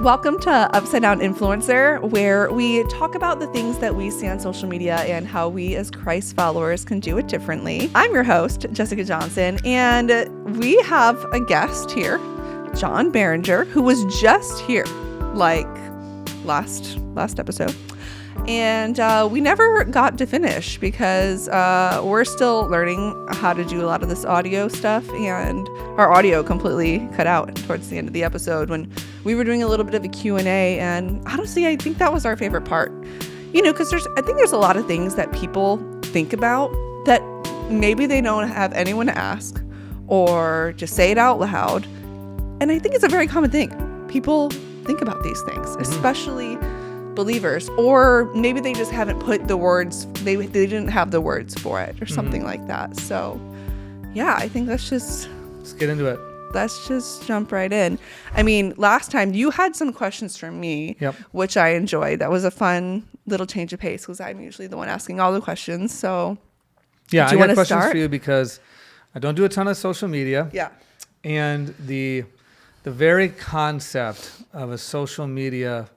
Welcome to Upside Down Influencer, where we talk about the things that we see on social media and how we as Christ followers can do it differently. I'm your host, Jessica Johnson, and we have a guest here, John Berenger, who was just here like last episode. And we never got to finish because we're still learning how to do a lot of this audio stuff, and our audio completely cut out towards the end of the episode when we were doing a little bit of a Q&A. And honestly, I think that was our favorite part, because I think there's a lot of things that people think about that maybe they don't have anyone to ask or just say it out loud. And I think it's a very common thing. People think about these things, especially believers, or maybe they just haven't put the words, they didn't have the words for it or something like that. So yeah, I think let's get into it. Let's just jump right in. I mean, last time you had some questions from me, which I enjoyed. That was a fun little change of pace because I'm usually the one asking all the questions. So yeah, I got questions for you because I don't do a ton of social media. Yeah. And the very concept of a social media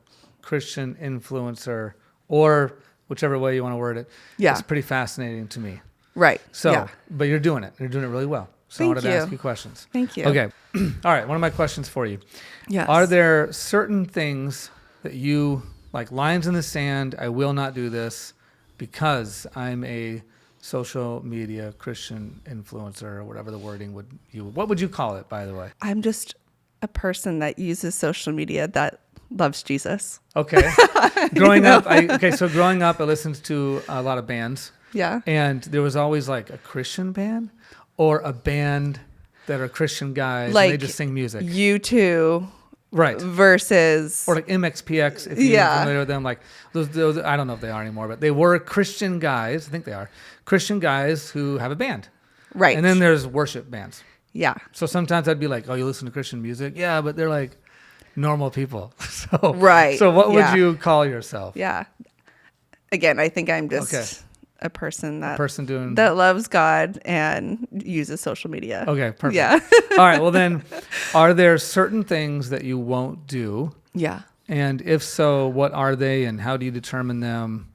Christian influencer, or whichever way you want to word it, is pretty fascinating to me. Right. So, but you're doing it. You're doing it really well. So I wanted to ask you questions. Thank you. Okay. All right. One of my questions for you. Yes. Are there certain things that you, like lines in the sand, I will not do this because I'm a social media Christian influencer, or whatever the wording what would you call it, by the way? I'm just a person that uses social media that loves Jesus. Okay. Growing up, I listened to a lot of bands. Yeah. And there was always like a Christian band or a band that are Christian guys, like and they just sing music. U2. Right. Versus. Or like MXPX, if you're familiar with them. Like those, I don't know if they are anymore, but they were Christian guys. I think they are Christian guys who have a band. Right. And then there's worship bands. Yeah. So sometimes I'd be like, oh, you listen to Christian music? Yeah, but they're like normal people. So what would you call yourself? Yeah. Again, I think I'm just a person that loves God and uses social media. Okay, perfect. Yeah. All right, well then, are there certain things that you won't do? Yeah. And if so, what are they and how do you determine them?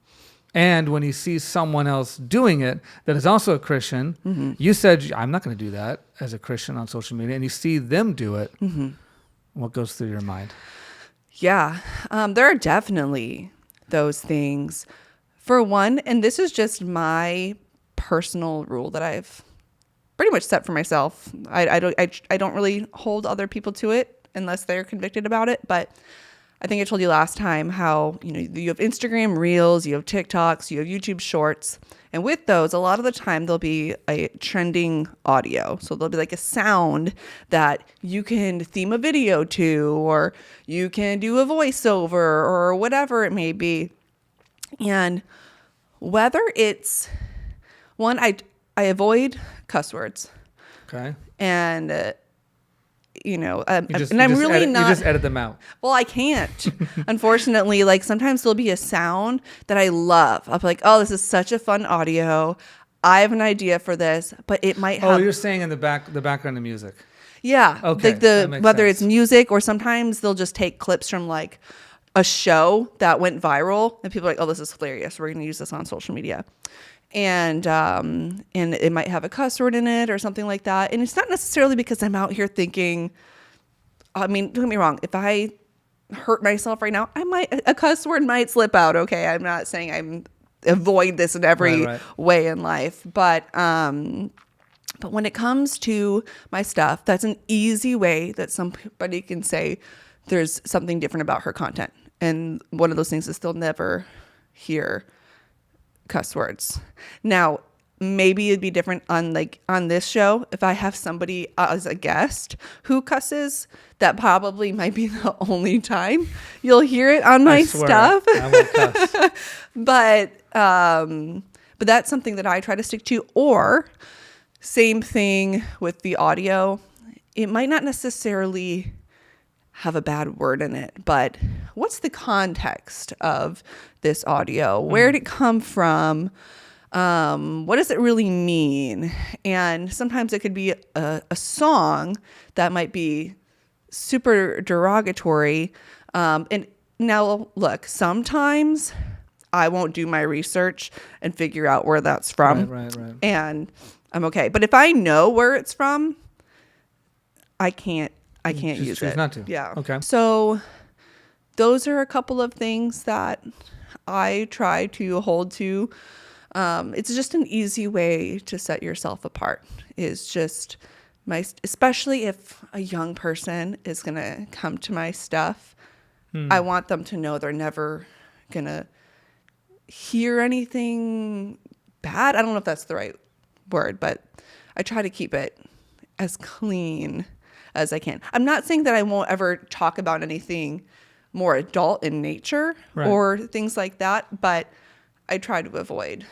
And when you see someone else doing it that is also a Christian, you said, I'm not going to do that as a Christian on social media, and you see them do it, what goes through your mind? Yeah, there are definitely those things. For one, and this is just my personal rule that I've pretty much set for myself. I don't really hold other people to it unless they're convicted about it. But I think I told you last time how, you have Instagram Reels, you have TikToks, you have YouTube Shorts. And with those, a lot of the time there'll be a trending audio. So there'll be like a sound that you can theme a video to, or you can do a voiceover or whatever it may be. And whether it's one, I avoid cuss words. Okay. And, you just edit them out. Well, I can't. Unfortunately, like sometimes there'll be a sound that I love. I'll be like, oh, this is such a fun audio. I have an idea for this, but it might have. Oh, you're saying in the background of music. Yeah. Okay. Like whether it's music, or sometimes they'll just take clips from like a show that went viral and people are like, oh, this is hilarious. We're going to use this on social media. And it might have a cuss word in it or something like that. And it's not necessarily because I'm out here thinking, I mean, don't get me wrong. If I hurt myself right now, a cuss word might slip out. Okay. I'm not saying I'm avoid this in every way in life, but when it comes to my stuff, that's an easy way that somebody can say there's something different about her content. And one of those things is they'll never hear cuss words. Now, maybe it'd be different on this show. If I have somebody as a guest who cusses, that probably might be the only time you'll hear it on my stuff. I won't cuss. But that's something that I try to stick to. Or same thing with the audio. It might not necessarily have a bad word in it, but what's the context of this audio? Where did it come from? What does it really mean? And sometimes it could be a song that might be super derogatory. And now look, sometimes I won't do my research and figure out where that's from. Right. And I'm okay. But if I know where it's from, I can't use choose it. not to. Yeah. Okay. So those are a couple of things that I try to hold to. It's just an easy way to set yourself apart, is just especially if a young person is going to come to my stuff, I want them to know they're never going to hear anything bad. I don't know if that's the right word, but I try to keep it as clean as I can. I'm not saying that I won't ever talk about anything more adult in nature or things like that, but I try to avoid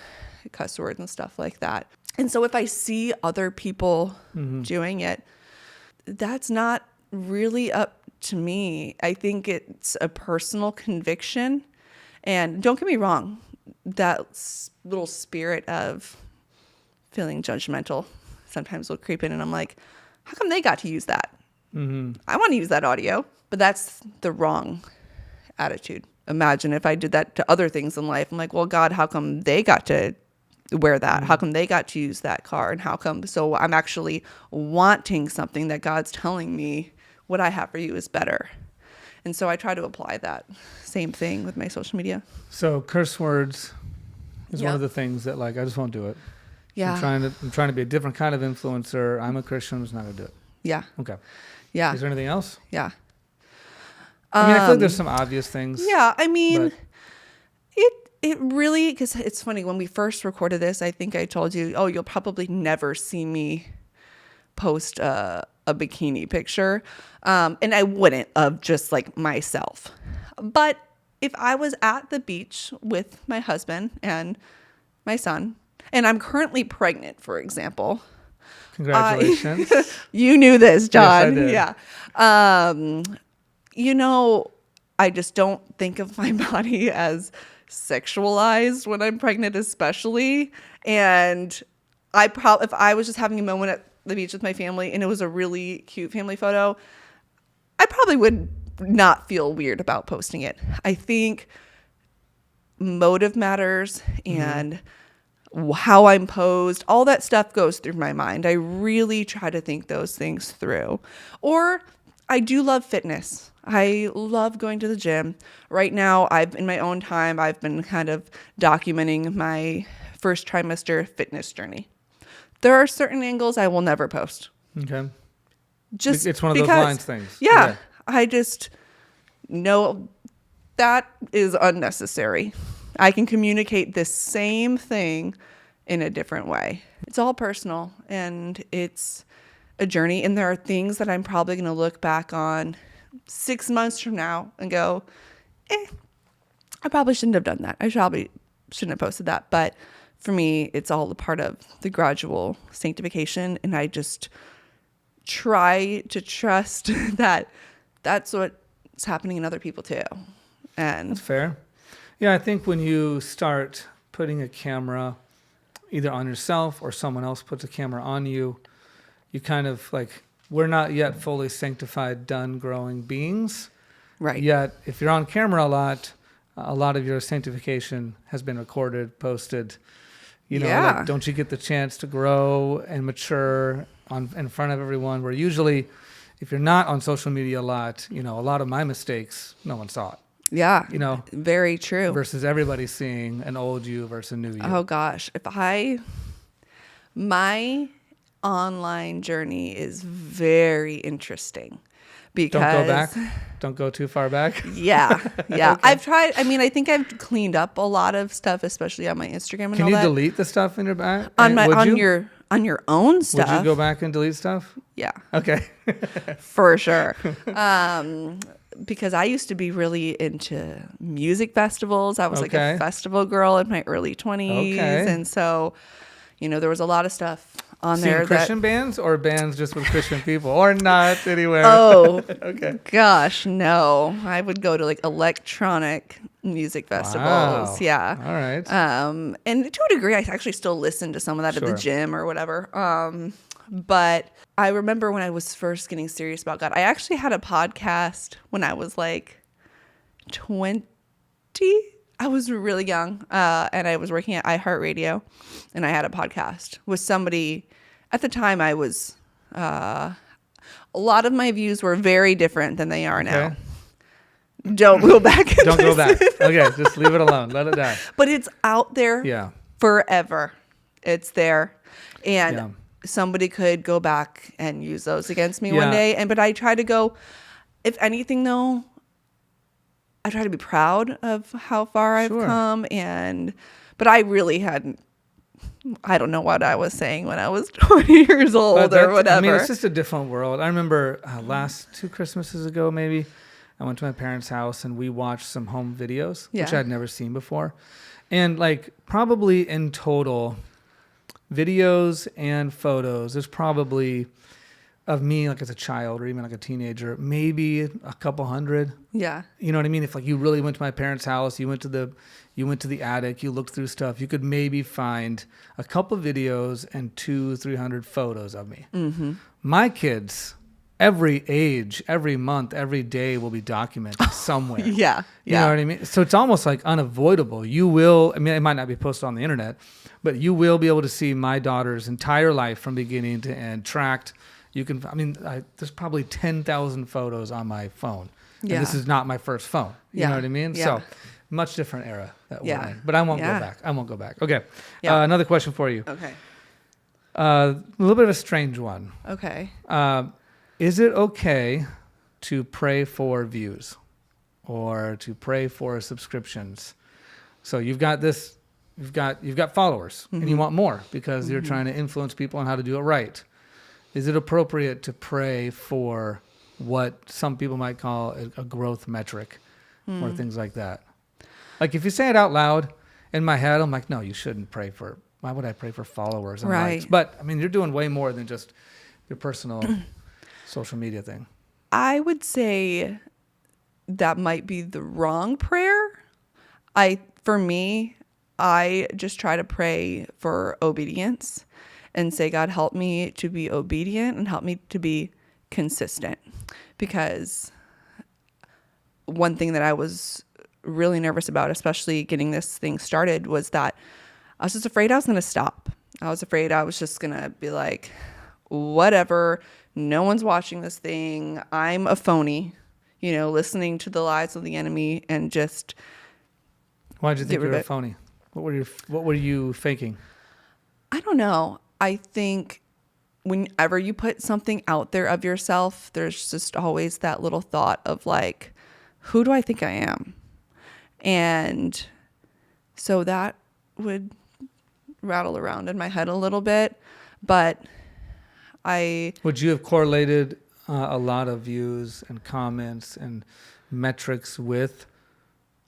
cuss words and stuff like that. And so if I see other people doing it, that's not really up to me. I think it's a personal conviction. And don't get me wrong, that little spirit of feeling judgmental sometimes will creep in, and I'm like, how come they got to use that? I want to use that audio, but that's the wrong attitude. Imagine if I did that to other things in life. I'm like, well, God, how come they got to wear that? How come they got to use that car? And how come? So I'm actually wanting something that God's telling me what I have for you is better. And so I try to apply that same thing with my social media. So curse words is one of the things that, like, I just won't do it. Yeah. I'm trying to be a different kind of influencer. I'm a Christian. I'm just not going to do it. Yeah. Okay. Yeah. Is there anything else? Yeah. I mean, I feel like there's some obvious things. Yeah. I mean, it really, because it's funny, when we first recorded this, I think I told you, oh, you'll probably never see me post a bikini picture. And I wouldn't of just like myself. But if I was at the beach with my husband and my son, and I'm currently pregnant, for example. Congratulations. You knew this, John. Yes, I did. Yeah. You know, I just don't think of my body as sexualized when I'm pregnant, especially. And if I was just having a moment at the beach with my family and it was a really cute family photo, I probably would not feel weird about posting it. I think motive matters, and how I'm posed, all that stuff goes through my mind. I really try to think those things through. Or I do love fitness. I love going to the gym. Right now, in my own time, I've been kind of documenting my first trimester fitness journey. There are certain angles I will never post. Okay. Just it's one of because, those lines things. Yeah. Okay. I just know that is unnecessary. I can communicate the same thing in a different way. It's all personal, and it's a journey. And there are things that I'm probably going to look back on 6 months from now and go, I probably shouldn't have done that. I probably shouldn't have posted that. But for me, it's all a part of the gradual sanctification. And I just try to trust that that's what's happening in other people too. And that's fair. Yeah, I think when you start putting a camera either on yourself or someone else puts a camera on you, you kind of like, we're not yet fully sanctified, done growing beings. Right. Yet, if you're on camera a lot of your sanctification has been recorded, posted. You know, like, don't you get the chance to grow and mature in front of everyone? Where usually, if you're not on social media a lot, you know, a lot of my mistakes, no one saw it. Yeah. You know, very true. Versus everybody seeing an old you versus a new you. Oh gosh. My online journey is very interesting because don't go back. Don't go too far back. Yeah. Yeah. Okay. I've tried. I mean, I think I've cleaned up a lot of stuff, especially on my Instagram and Can all you that. delete the stuff in your back? On your own stuff? Would you go back and delete stuff? Yeah. Okay. For sure. Because I used to be really into music festivals. I was like a festival girl in my early 20s. Okay. And so, you know, there was a lot of stuff on Seeing there. Christian bands or bands just with Christian people or not anywhere? Oh, okay. Gosh, no. I would go to like electronic music festivals. Wow. Yeah. All right. And to a degree, I actually still listen to some of that at the Sure. gym or whatever. But I remember when I was first getting serious about God, I actually had a podcast when I was like 20. I was really young, and I was working at iHeartRadio, and I had a podcast with somebody. At the time, I was, a lot of my views were very different than they are now. Don't go back. Don't go back. Okay, just leave it alone. Let it die. But it's out there forever. It's there. And somebody could go back and use those against me one day. But I try to go, if anything, though, I try to be proud of how far I've come. But I really hadn't. I don't know what I was saying when I was 20 years old or whatever. I mean, it's just a different world. I remember last 2 Christmases ago, maybe, I went to my parents' house and we watched some home videos, which I'd never seen before. And like probably in total, videos and photos, there's probably of me like as a child or even like a teenager, maybe a couple hundred. Yeah. You know what I mean? If like you really went to my parents' house, you went to the attic, you looked through stuff, you could maybe find a couple videos and 200-300 photos of me. Mm-hmm. My kids, every age, every month, every day will be documented somewhere. Yeah. You know what I mean? So it's almost like unavoidable. You will, I mean, it might not be posted on the internet, but you will be able to see my daughter's entire life from beginning to end tracked. You can, I mean, there's probably 10,000 photos on my phone. Yeah. And this is not my first phone. You know what I mean? Yeah. So much different era that we're in. But I won't go back. I won't go back. Okay. Yeah. Another question for you. Okay. A little bit of a strange one. Okay. Is it okay to pray for views or to pray for subscriptions? So you've got this, you've got followers and you want more because you're trying to influence people on how to do it right. Is it appropriate to pray for what some people might call a growth metric or things like that? Like if you say it out loud in my head, I'm like, no, you shouldn't pray for, why would I pray for followers and likes? But I mean, you're doing way more than just your personal social media thing. I would say that might be the wrong prayer. For me, I just try to pray for obedience and say, God, help me to be obedient and help me to be consistent. Because one thing that I was really nervous about, especially getting this thing started, was that I was just afraid I was going to stop. I was afraid I was just going to be like, whatever, no one's watching this thing. I'm a phony, listening to the lies of the enemy and just. Why'd you think you were a phony? What were you faking? I don't know. I think whenever you put something out there of yourself, there's just always that little thought of like, who do I think I am? And so that would rattle around in my head a little bit. But would you have correlated a lot of views and comments and metrics with,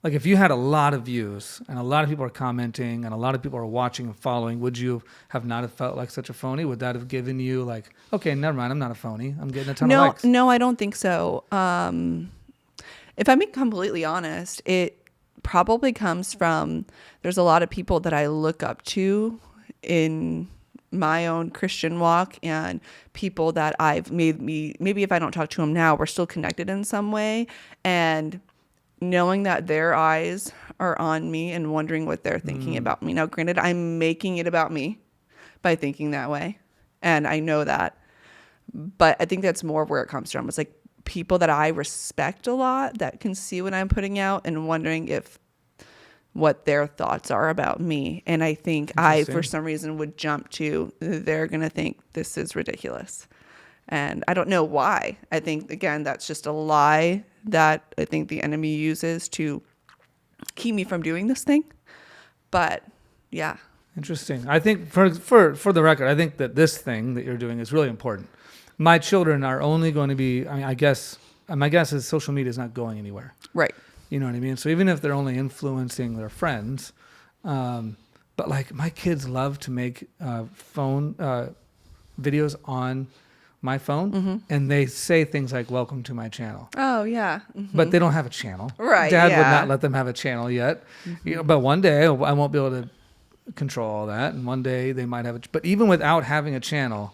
like if you had a lot of views and a lot of people are commenting and a lot of people are watching and following, would you have not have felt like such a phony? Would that have given you like, okay, never mind, I'm not a phony, I'm getting a ton of likes? No, I don't think so. If I'm being completely honest, it probably comes from, there's a lot of people that I look up to in my own Christian walk and people that I've maybe if I don't talk to them now, we're still connected in some way. And knowing that their eyes are on me and wondering what they're thinking about me. Now, granted, I'm making it about me by thinking that way. And I know that. But I think that's more where it comes from. It's like people that I respect a lot that can see what I'm putting out and wondering what their thoughts are about me. And I think I, for some reason, would jump to, they're going to think this is ridiculous. And I don't know why. I think, again, that's just a lie that I think the enemy uses to keep me from doing this thing. But yeah. Interesting. I think for the record, I think that this thing that you're doing is really important. My children are only going to be, I guess, my guess is social media is not going anywhere. Right. You know what I mean? So even if they're only influencing their friends, but like my kids love to make phone videos on my phone, and they say things like, welcome to my channel. Oh, yeah. But they don't have a channel. Right, Dad would not let them have a channel yet. But one day I won't be able to control all that. And one day they might have it. But even without having a channel,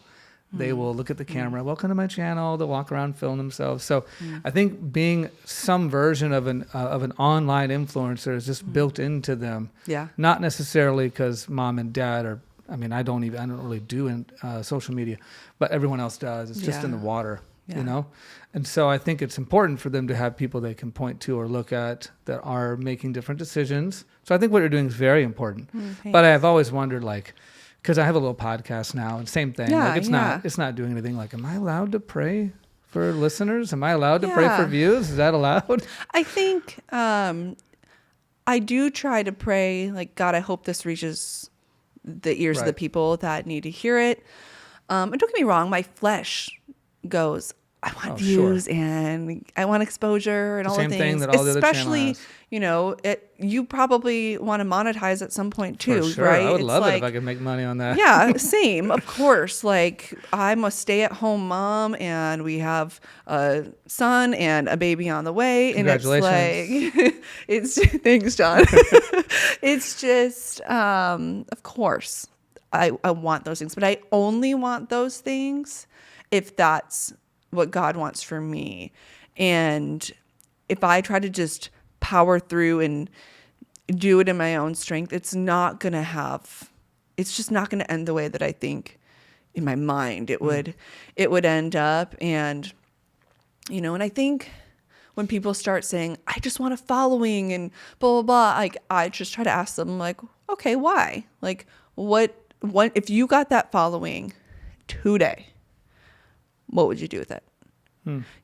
They will look at the camera, welcome to my channel. They'll walk around, film themselves. So I think being some version of an online influencer is just built into them. Yeah. Not necessarily because mom and dad are, I don't really do social media, but everyone else does. It's just in the water, you know? And so I think it's important for them to have people they can point to or look at that are making different decisions. So I think what you're doing is very important. But I've always wondered, like, because I have a little podcast now, and same thing. Yeah, it's not doing anything. Like, am I allowed to pray for listeners? Am I allowed to pray for views? Is that allowed? I think I do try to pray, like, God, I hope this reaches the ears of the people that need to hear it. And don't get me wrong, my flesh goes, I want views and I want exposure and all the things. Same thing that all the other channels has. You know, you probably want to monetize at some point too, For sure. right? I would love it if I could make money on that. Yeah, same, of course. Like, I'm a stay-at-home mom, and we have a son and a baby on the way. Congratulations. And it's like, thanks, John. It's just, of course, I want those things, but I only want those things if that's what God wants for me. And if I try to just power through and do it in my own strength, it's just not going to end the way that I think in my mind it would end up. And, you know, and I think when people start saying, I just want a following and blah, blah, blah, like, I just try to ask them, like, okay, why? Like, what, if you got that following today, what would you do with it?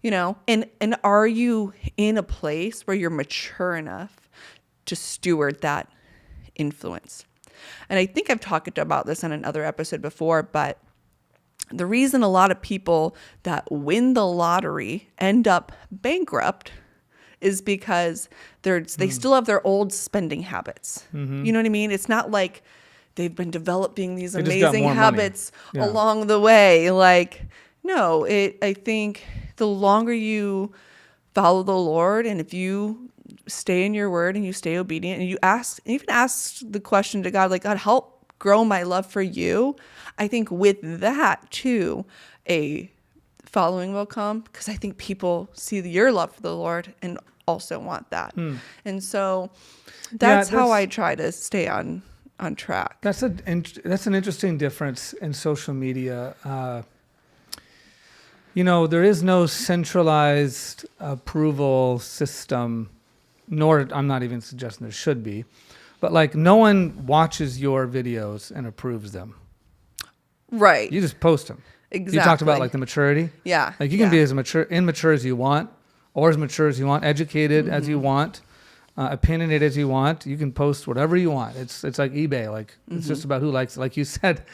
You know, and are you in a place where you're mature enough to steward that influence? And I think I've talked about this on another episode before, but the reason a lot of people that win the lottery end up bankrupt is because they still have their old spending habits. You know what I mean? It's not like they've been developing these amazing habits along the way. Like, no, I think the longer you follow the Lord, and if you stay in your word and you stay obedient, and you even ask the question to God, like, God, help grow my love for you. I think with that too, a following will come, because I think people see your love for the Lord and also want that. And so that's how I try to stay on track. That's an interesting difference in social media. You know, there is no centralized approval system, nor I'm not even suggesting there should be, but like, no one watches your videos and approves them. Right. You just post them. Exactly. You talked about like the maturity. Yeah. Like, you can be as immature as you want, or as mature as you want, educated as you want, opinionated as you want. You can post whatever you want. It's like eBay. Like, it's just about who likes it. Like you said,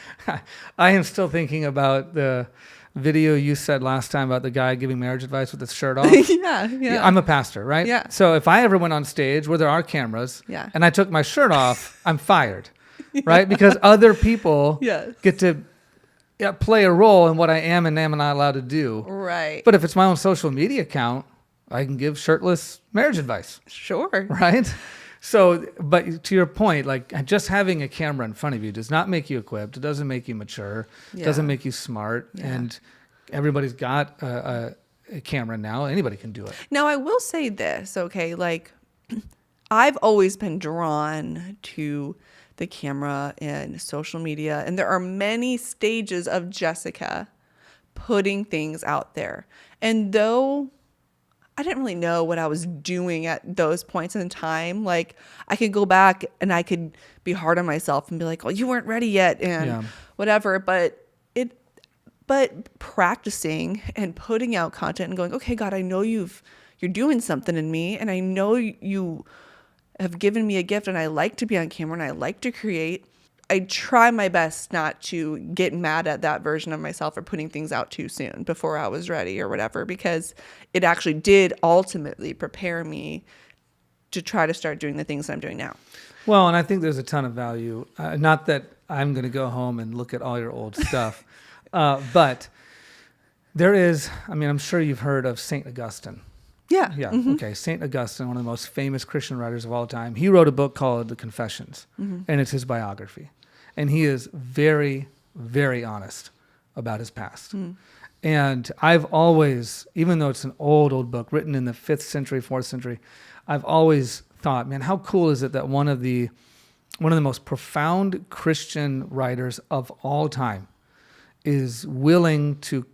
I am still thinking about the video you said last time about the guy giving marriage advice with his shirt off. Yeah. I'm a pastor, right? Yeah. So if I ever went on stage where there are cameras and I took my shirt off, I'm fired, right? Because other people get to play a role in what I am and am not allowed to do. Right. But if it's my own social media account, I can give shirtless marriage advice. Sure. Right? So, but to your point, like, just having a camera in front of you does not make you equipped. It doesn't make you mature. It doesn't make you smart. And everybody's got a camera now. Anybody can do it. Now, I will say this, okay? Like, I've always been drawn to the camera and social media. And there are many stages of Jessica putting things out there. And though I didn't really know what I was doing at those points in time, like, I could go back and I could be hard on myself and be like, oh, you weren't ready yet and whatever. But practicing and putting out content and going, okay, God, I know you're doing something in me, and I know you have given me a gift, and I like to be on camera and I like to create. I try my best not to get mad at that version of myself for putting things out too soon before I was ready or whatever, because it actually did ultimately prepare me to try to start doing the things I'm doing now. Well, and I think there's a ton of value. Not that I'm going to go home and look at all your old stuff, but there is, I'm sure you've heard of St. Augustine. Yeah. Mm-hmm. Okay. St. Augustine, one of the most famous Christian writers of all time. He wrote a book called The Confessions, and it's his biography. And he is very, very honest about his past. And I've always, even though it's an old book written in the 5th century, 4th century, I've always thought, man, how cool is it that one of the most profound Christian writers of all time is willing to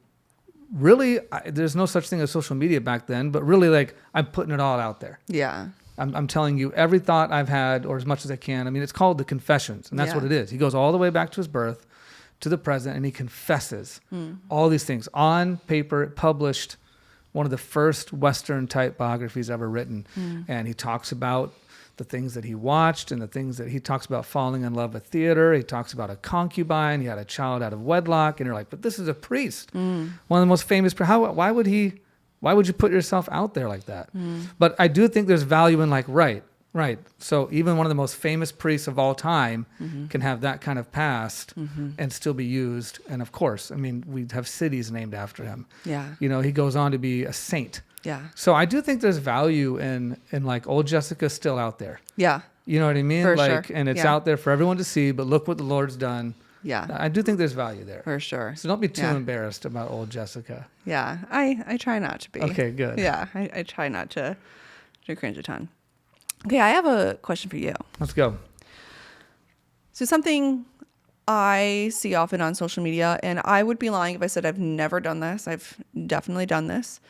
really, there's no such thing as social media back then, but really like, I'm putting it all out there. Yeah. I'm telling you every thought I've had, or as much as I can. I mean, it's called the Confessions, and that's what it is. He goes all the way back to his birth, to the present, and he confesses all these things on paper, published, one of the first Western type biographies ever written. And he talks about the things that he watched and the things that he talks about falling in love with theater. He talks about a concubine. He had a child out of wedlock. And you're like, but this is a priest. One of the most famous. Why would you put yourself out there like that? But I do think there's value in like, right. So even one of the most famous priests of all time can have that kind of past and still be used. And of course, I mean, we have cities named after him. Yeah. You know, he goes on to be a saint. Yeah. So I do think there's value in like old Jessica's still out there. Yeah. You know what I mean? For like, sure. And it's out there for everyone to see, but look what the Lord's done. Yeah. I do think there's value there. For sure. So don't be too embarrassed about old Jessica. Yeah. I try not to be. Okay, good. Yeah. I try not to cringe a ton. Okay, I have a question for you. Let's go. So something I see often on social media, and I would be lying if I said I've never done this. I've definitely done this.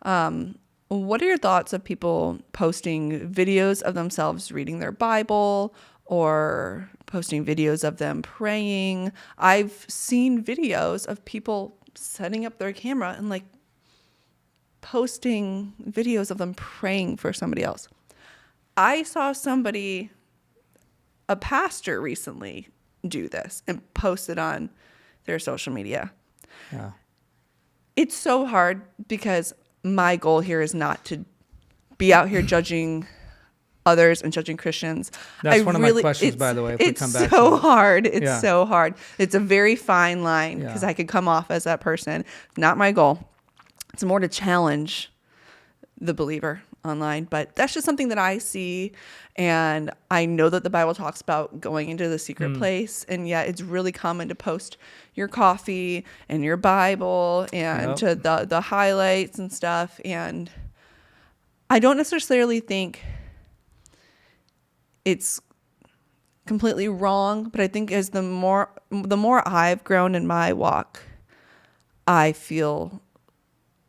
What are your thoughts of people posting videos of themselves reading their Bible or posting videos of them praying? I've seen videos of people setting up their camera and like posting videos of them praying for somebody else. I saw a pastor recently do this and post it on their social media. Yeah. It's so hard because my goal here is not to be out here judging others and judging Christians. That's one of my questions, by the way, if we come back It's so to it. hard. It's so hard. It's a very fine line because Yeah. I could come off as that person. Not my goal. It's more to challenge the believer online, but that's just something that I see, and I know that the Bible talks about going into the secret place, and yet it's really common to post your coffee and your Bible and to the highlights and stuff, and I don't necessarily think it's completely wrong, but I think as the more I've grown in my walk, I feel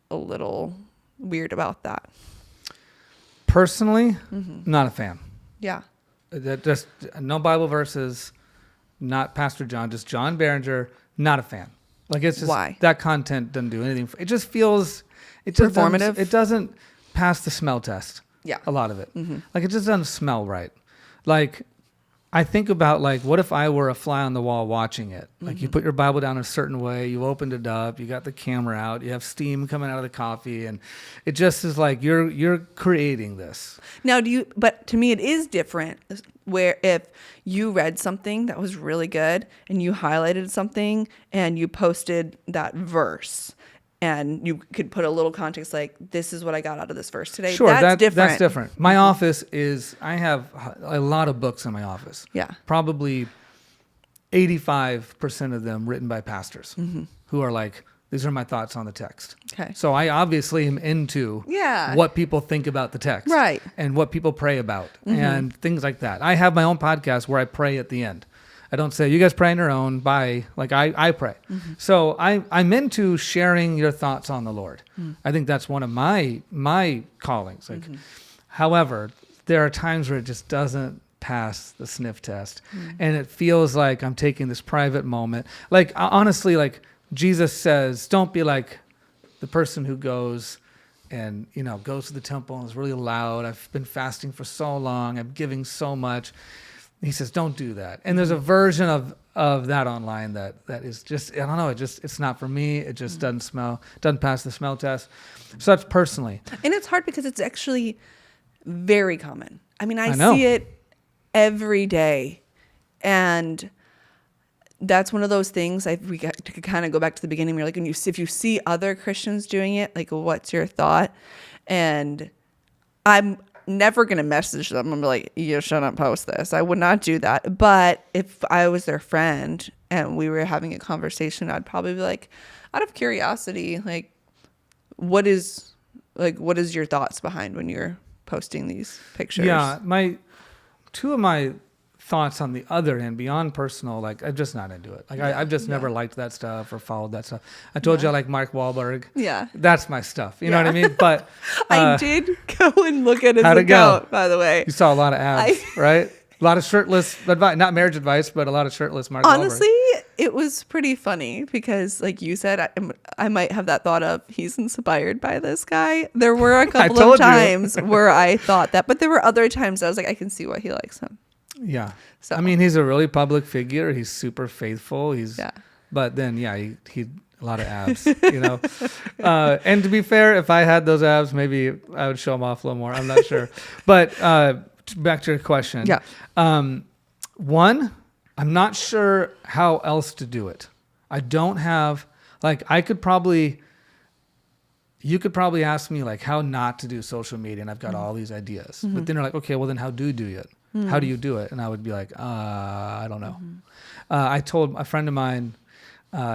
a little weird about that. Personally, not a fan. Yeah. That just no Bible verses, not Pastor John, just John Berenger, not a fan. Like it's just Why? That content doesn't do anything. It just feels Performative? It doesn't pass the smell test. Yeah. A lot of it. Like it just doesn't smell right. Like I think about like, what if I were a fly on the wall watching it? Like you put your Bible down a certain way, you opened it up, you got the camera out, you have steam coming out of the coffee, and it just is like you're creating this. Now, but to me, it is different where if you read something that was really good and you highlighted something and you posted that verse and you could put a little context like, this is what I got out of this verse today. Sure, that's different. That's different. My office I have a lot of books in my office. Yeah. Probably 85% of them written by pastors who are like, these are my thoughts on the text. Okay. So I obviously am into what people think about the text. Right. And what people pray about and things like that. I have my own podcast where I pray at the end. I don't say, you guys pray on your own, bye. Like I pray. So I'm into sharing your thoughts on the Lord. I think that's one of my callings. Like, however, there are times where it just doesn't pass the sniff test. And it feels like I'm taking this private moment. Like, honestly, like Jesus says, don't be like the person who goes and, goes to the temple and is really loud. I've been fasting for so long. I'm giving so much. He says, don't do that. And there's a version of that online that is just, I don't know, it's not for me. It just doesn't pass the smell test. So that's personally. And it's hard because it's actually very common. I mean, I know. see it every day. And that's one of those things we got to kind of go back to the beginning. We're like, if you see other Christians doing it, like, what's your thought? And never going to message them and be like, you shouldn't post this. I would not do that. But if I was their friend and we were having a conversation, I'd probably be like, out of curiosity, like, what is your thoughts behind when you're posting these pictures? Yeah, two of my thoughts on the other end, beyond personal, like I'm just not into it. Like I've just never liked that stuff or followed that stuff. I told you I like Mark Wahlberg. Yeah, that's my stuff. You know what I mean? But I did go and look at his account, by the way. You saw a lot of abs, right? A lot of shirtless advice, not marriage advice, but a lot of shirtless Mark Honestly, Wahlberg. It was pretty funny because, like you said, I might have that thought of he's inspired by this guy. There were a couple of times where I thought that, but there were other times I was like, I can see why he likes him. Yeah. So I mean, he's a really public figure. He's super faithful. But then, he a lot of abs, you know. And to be fair, if I had those abs, maybe I would show them off a little more. I'm not sure. But back to your question. Yeah. One, I'm not sure how else to do it. I don't have, like, you could probably ask me, like, how not to do social media, and I've got all these ideas. But then you're like, okay, well, then how do you do it? How do you do it? And I would be like, I don't know. I told a friend of mine,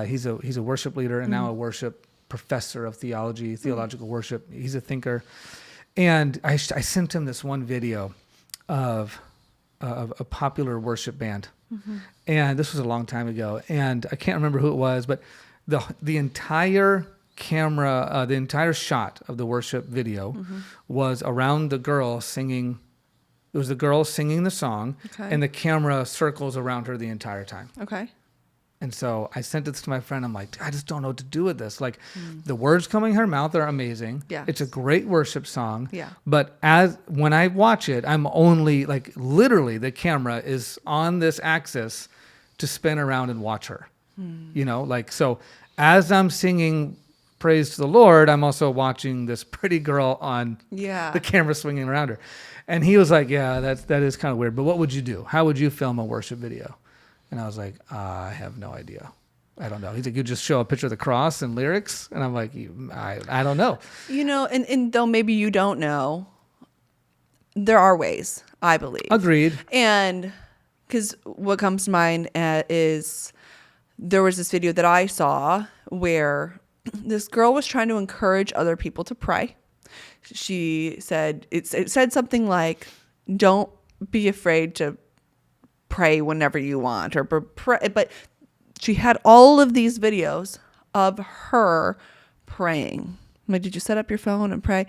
he's a worship leader and now a worship professor of theological worship. He's a thinker. And I sent him this one video of a popular worship band. And this was a long time ago. And I can't remember who it was, but the entire camera, the entire shot of the worship video was around the girl singing. It was the girl singing the song, and the camera circles around her the entire time. Okay. And so I sent this to my friend. I'm like, I just don't know what to do with this. Like, the words coming her mouth are amazing. Yeah. It's a great worship song. Yeah. But when I watch it, I'm only, like, literally the camera is on this axis to spin around and watch her. You know, like, so as I'm singing praise to the Lord, I'm also watching this pretty girl on the camera swinging around her. And he was like, yeah, that is kind of weird. But what would you do? How would you film a worship video? And I was like, I have no idea. I don't know. He's like, you just show a picture of the cross and lyrics? And I'm like, I don't know. You know, and though maybe you don't know, there are ways, I believe. Agreed. And because what comes to mind is there was this video that I saw where this girl was trying to encourage other people to pray. She said, it said something like, don't be afraid to pray whenever you want, or pray. But she had all of these videos of her praying. I'm like, did you set up your phone and pray?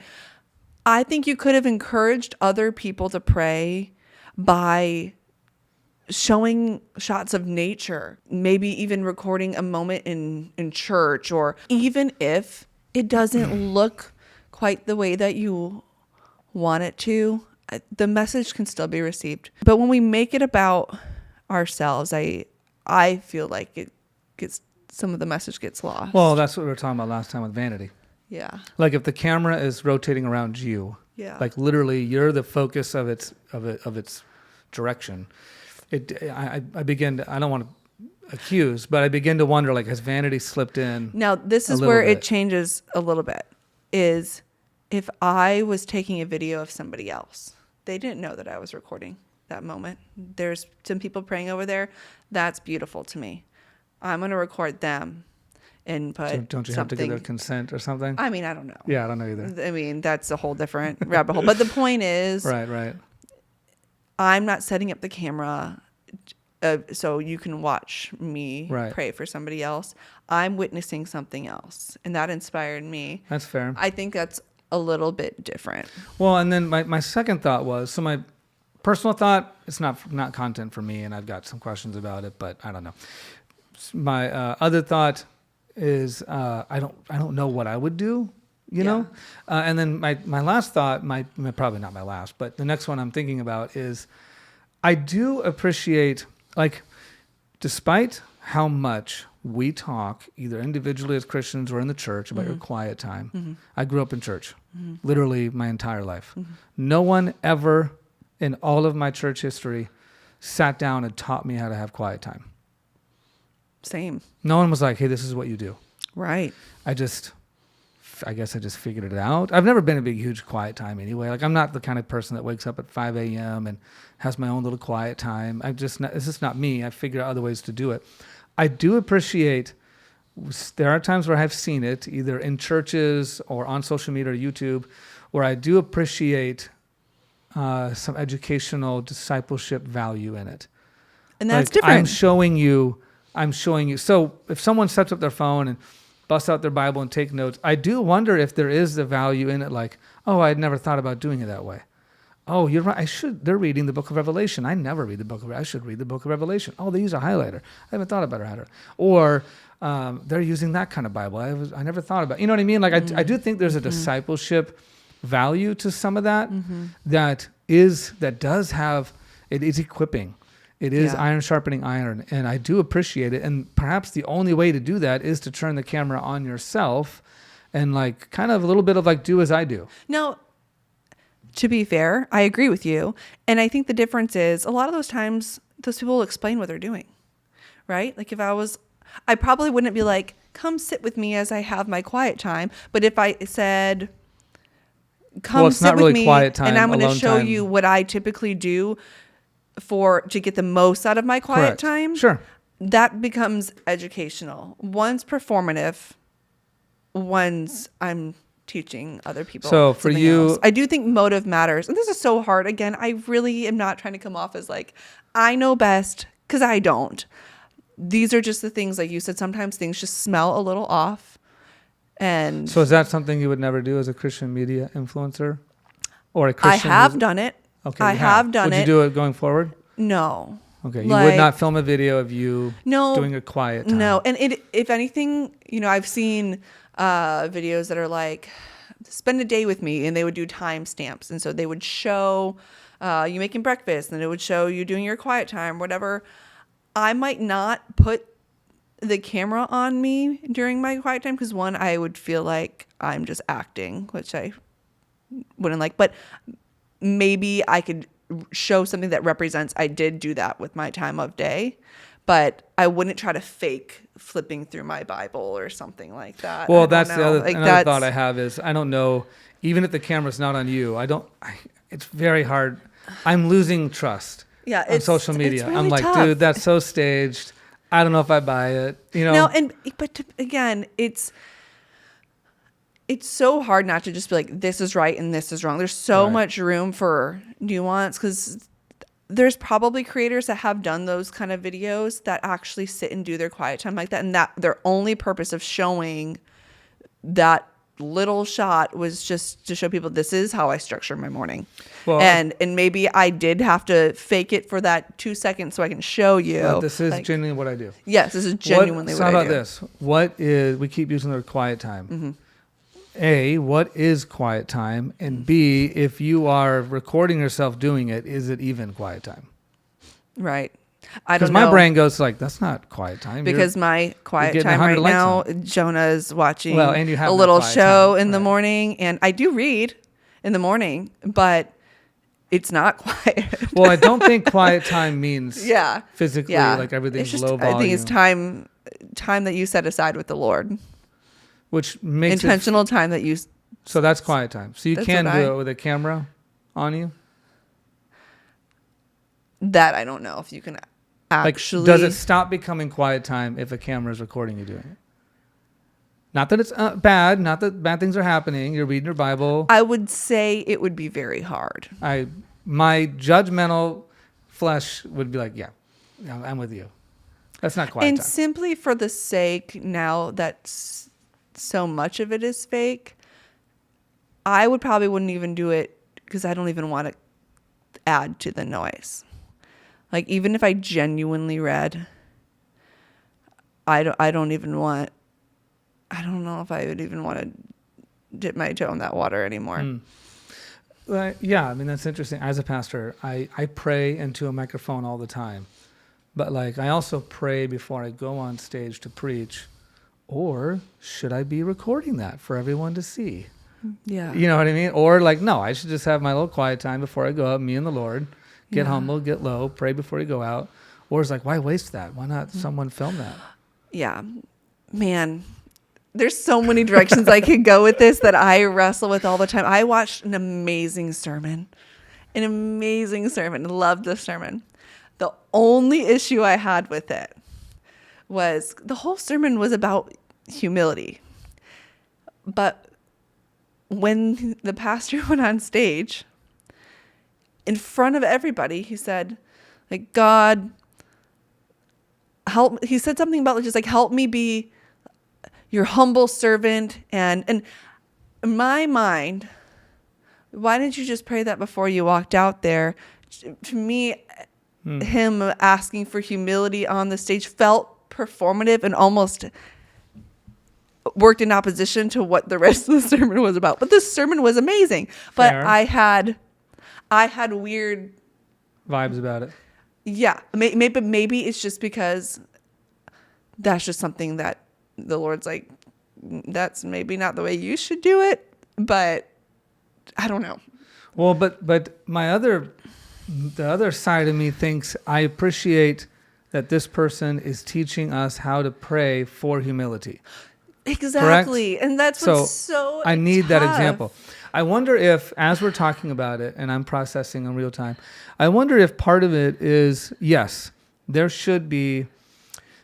I think you could have encouraged other people to pray by showing shots of nature, maybe even recording a moment in church, or even if it doesn't look quite the way that you want it to, the message can still be received. But when we make it about ourselves, I feel like some of the message gets lost. Well, that's what we were talking about last time with vanity. Yeah. Like, if the camera is rotating around you, like literally you're the focus of its direction. I don't want to accuse, but I begin to wonder, like, has vanity slipped in? Now, this is where it changes a little bit. Is if I was taking a video of somebody else, they didn't know that I was recording that moment. There's some people praying over there. That's beautiful to me. I'm going to record them and put something. Don't you have to get their consent or something? I mean, I don't know. Yeah, I don't know either. I mean, that's a whole different rabbit hole. But the point is, right. I'm not setting up the camera so you can watch me pray for somebody else. I'm witnessing something else, and that inspired me. That's fair. I think that's a little bit different. Well, and then my second thought was, so my personal thought, it's not content for me, and I've got some questions about it, but I don't know. My other thought is I don't know what I would do, you know? And then my last thought, probably not my last, but the next one I'm thinking about is I do appreciate, like, despite how much we talk, either individually as Christians or in the church, about your quiet time. I grew up in church, literally my entire life. No one ever in all of my church history sat down and taught me how to have quiet time. Same. No one was like, hey, this is what you do. Right. I just I guess I just figured it out. I've never been a big, huge quiet time anyway. Like, I'm not the kind of person that wakes up at 5 a.m. and has my own little quiet time. It's just not me. I figure out other ways to do it. I do appreciate, there are times where I've seen it either in churches or on social media or YouTube, where I do appreciate some educational discipleship value in it. And that's like, different. I'm showing you. So if someone sets up their phone and busts out their Bible and take notes, I do wonder if there is the value in it. Like, oh, I'd never thought about doing it that way. Oh, you're right. They're reading the book of Revelation. I never read the book of Revelation. I should read the book of Revelation. Oh, they use a highlighter. I haven't thought about a highlighter. Or they're using that kind of Bible. I never thought about, you know what I mean? Like, I do think there's a discipleship value to some of that, that does have, it is equipping. It is iron sharpening iron, and I do appreciate it. And perhaps the only way to do that is to turn the camera on yourself and like kind of a little bit of like do as I do. Now, to be fair, I agree with you. And I think the difference is a lot of those times those people will explain what they're doing, right? Like I probably wouldn't be like, come sit with me as I have my quiet time. But if I said, come sit with me and I'm going to show you what I typically do to get the most out of my quiet time. Sure. That becomes educational. One's performative. One's I'm teaching other people. So for you, else. I do think motive matters. And this is so hard. Again, I really am not trying to come off as like, I know best, because I don't. These are just the things, like you said, sometimes things just smell a little off. And so is that something you would never do as a Christian media influencer? Or a Christian? I have done it. Okay, I have done it. Would you do it going forward? No. Okay, you would not film a video of you doing a quiet time. No, and if anything, I've seen videos that are like, spend a day with me, and they would do timestamps. And so they would show you making breakfast, and it would show you doing your quiet time, whatever. I might not put the camera on me during my quiet time because, one, I would feel like I'm just acting, which I wouldn't like. But maybe I could show something that represents I did do that with my time of day, but I wouldn't try to fake flipping through my Bible or something like that. Well, that's the other thought I have is, I don't know, even if the camera's not on you, it's very hard. I'm losing trust on social media. Really I'm like, tough. dude, that's so staged. I don't know if I buy it. No, again, it's so hard not to just be like, this is right and this is wrong. There's so much room for nuance, because there's probably creators that have done those kind of videos that actually sit and do their quiet time like that. And that their only purpose of showing that little shot was just to show people, this is how I structure my morning. Well, and maybe I did have to fake it for that 2 seconds so I can show you. This is genuinely what I do. Yes, this is genuinely what I do. How about this? We keep using the word quiet time. Mm-hmm. A, what is quiet time? And B, if you are recording yourself doing it, is it even quiet time? Right. I don't know. Because my brain goes like, that's not quiet time. Because my quiet time right now, Jonah is watching a little show in the morning. And I do read in the morning, but it's not quiet. Well, I don't think quiet time means physically like everything's low volume. I think it's time that you set aside with the Lord. Which makes intentional time that you. So that's quiet time. So you can do it with a camera on you? That I don't know if you can actually. Like, does it stop becoming quiet time if a camera is recording you doing it? Not that it's bad. Not that bad things are happening. You're reading your Bible. I would say it would be very hard. My judgmental flesh would be like, yeah, I'm with you. That's not quiet time. And simply for the sake now that so much of it is fake, I wouldn't even do it because I don't even want to add to the noise. Like, even if I genuinely read, I don't know if I would even want to dip my toe in that water anymore. Yeah, I mean, that's interesting. As a pastor, I pray into a microphone all the time. But like, I also pray before I go on stage to preach. Or should I be recording that for everyone to see? Yeah. You know what I mean? Or like, no, I should just have my little quiet time before I go out, me and the Lord, get humble, get low, pray before you go out. Or it's like, why waste that? Why not someone film that? Yeah. Man, there's so many directions I could go with this that I wrestle with all the time. I watched an amazing sermon. Loved the sermon. The only issue I had with it was the whole sermon was about humility. But when the pastor went on stage, in front of everybody, he said, like, God, help. He said something about just like, help me be your humble servant. And in my mind, why didn't you just pray that before you walked out there? To me, him asking for humility on the stage felt performative and almost worked in opposition to what the rest of the sermon was about. But this sermon was amazing. But Fair. I had weird vibes about it. Yeah, maybe it's just because that's just something that the Lord's like, that's maybe not the way you should do it, but I don't know. Well, but the other side of me thinks I appreciate that this person is teaching us how to pray for humility. Exactly. Correct? And that's what's so I need that tough. example. I wonder if, as we're talking about it, and I'm processing in real time, I wonder if part of it is, yes, there should be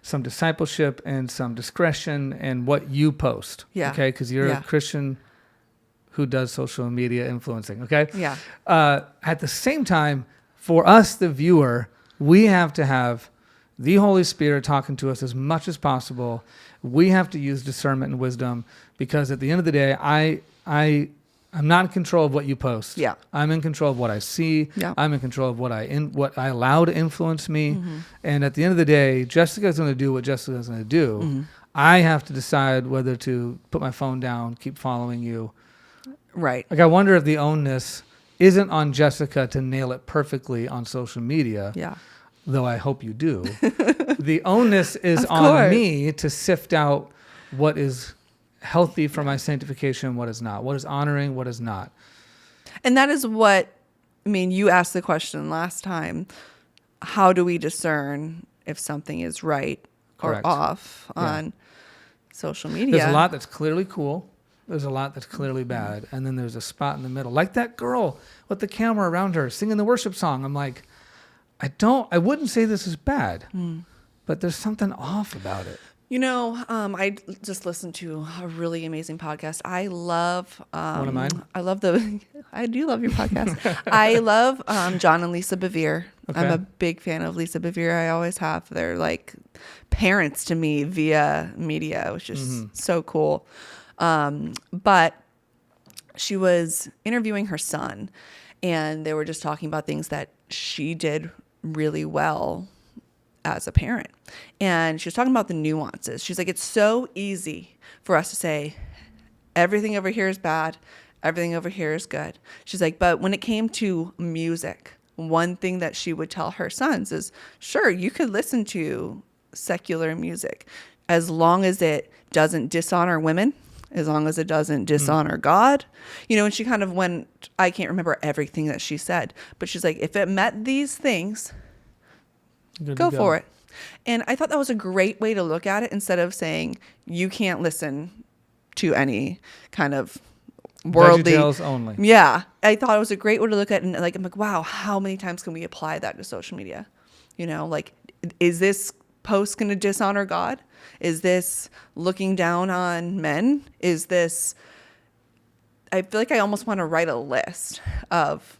some discipleship and some discretion in what you post. Yeah. Okay? Because you're Yeah. a Christian who does social media influencing. Okay? Yeah. At the same time, for us, the viewer, we have to have the Holy Spirit talking to us as much as possible. We have to use discernment and wisdom, because at the end of the day, I'm not in control of what you post. Yeah. I'm in control of what I see. Yeah. I'm in control of what I allow to influence me. And at the end of the day, Jessica's going to do what Jessica's going to do. I have to decide whether to put my phone down, keep following you. Right. Like, I wonder if the onus isn't on Jessica to nail it perfectly on social media. Yeah. Though I hope you do. The onus is Of on course. me to sift out what is healthy for my sanctification, what is not, what is honoring, what is not. And that is what, I mean, you asked the question last time, how do we discern if something is right Correct. or off Yeah. on social media? There's a lot that's clearly cool. There's a lot that's clearly bad. And then there's a spot in the middle, like that girl with the camera around her singing the worship song. I'm like, I wouldn't say this is bad, but there's something off about it. You know, I just listened to a really amazing podcast. I love One of mine? I do love your podcast. I love John and Lisa Bevere. Okay. I'm a big fan of Lisa Bevere. I always have. They're like parents to me via media, which is so cool. But she was interviewing her son, and they were just talking about things that she did really well as a parent. And she was talking about the nuances. She's like, it's so easy for us to say everything over here is bad, everything over here is good. She's like, but when it came to music, one thing that she would tell her sons is, sure, you could listen to secular music as long as it doesn't dishonor women, as long as it doesn't dishonor God. You know, and she kind of went, I can't remember everything that she said, but she's like, if it met these things, go for it. And I thought that was a great way to look at it, instead of saying you can't listen to any kind of worldly. VeggieTales only. Yeah. I thought it was a great way to look at it. And like, I'm like, wow, how many times can we apply that to social media? You know, like, is this post going to dishonor God? Is this looking down on men? Is this, I feel like I almost want to write a list of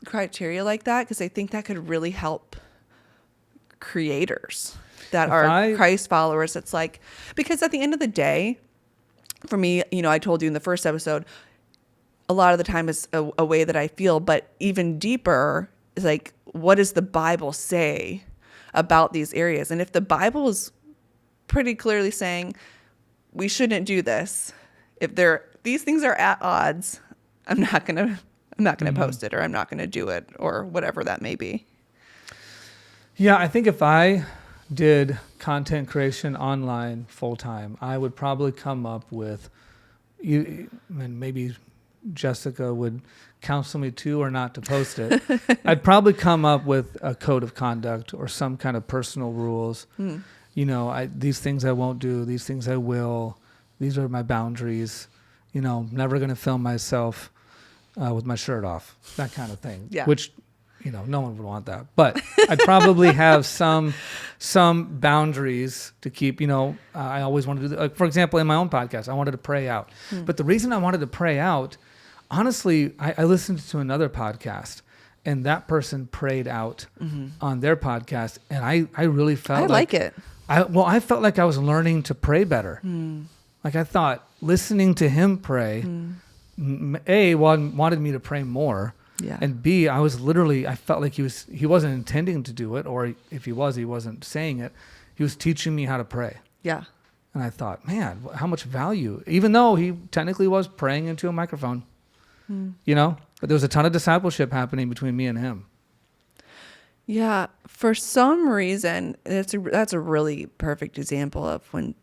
criteria like that, because I think that could really help creators that are Christ followers. It's like, because at the end of the day, for me, you know, I told you in the first episode, a lot of the time is a way that I feel, but even deeper is like, what does the Bible say about these areas? And if the Bible is pretty clearly saying we shouldn't do this, if these things are at odds, I'm not gonna post it, or I'm not gonna do it, or whatever that may be. Yeah, I think if I did content creation online full time, I would probably come up with, and maybe Jessica would counsel me to or not to post it. I'd probably come up with a code of conduct or some kind of personal rules. You know, these things I won't do, these things I will. These are my boundaries. Never going to film myself with my shirt off, that kind of thing. Yeah. Which, no one would want that. But I'd probably have some boundaries to keep. I always wanted to do, like, for example, in my own podcast, I wanted to pray out. But the reason I wanted to pray out, honestly, I listened to another podcast, and that person prayed out on their podcast, and I really felt I like it. I felt like I was learning to pray better. Like, I thought listening to him pray, A, wanted me to pray more. Yeah. And B, I felt like he wasn't intending to do it, or if he wasn't saying it. He was teaching me how to pray. Yeah. And I thought, man, how much value, even though he technically was praying into a microphone, but there was a ton of discipleship happening between me and him. Yeah. For some reason, that's a really perfect example of when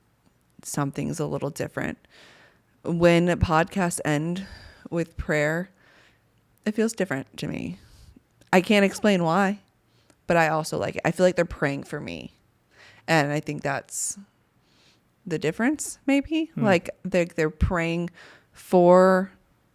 something's a little different. When podcasts end with prayer, it feels different to me. I can't explain why, but I also like it. I feel like they're praying for me. And I think that's the difference, maybe. Like they're praying for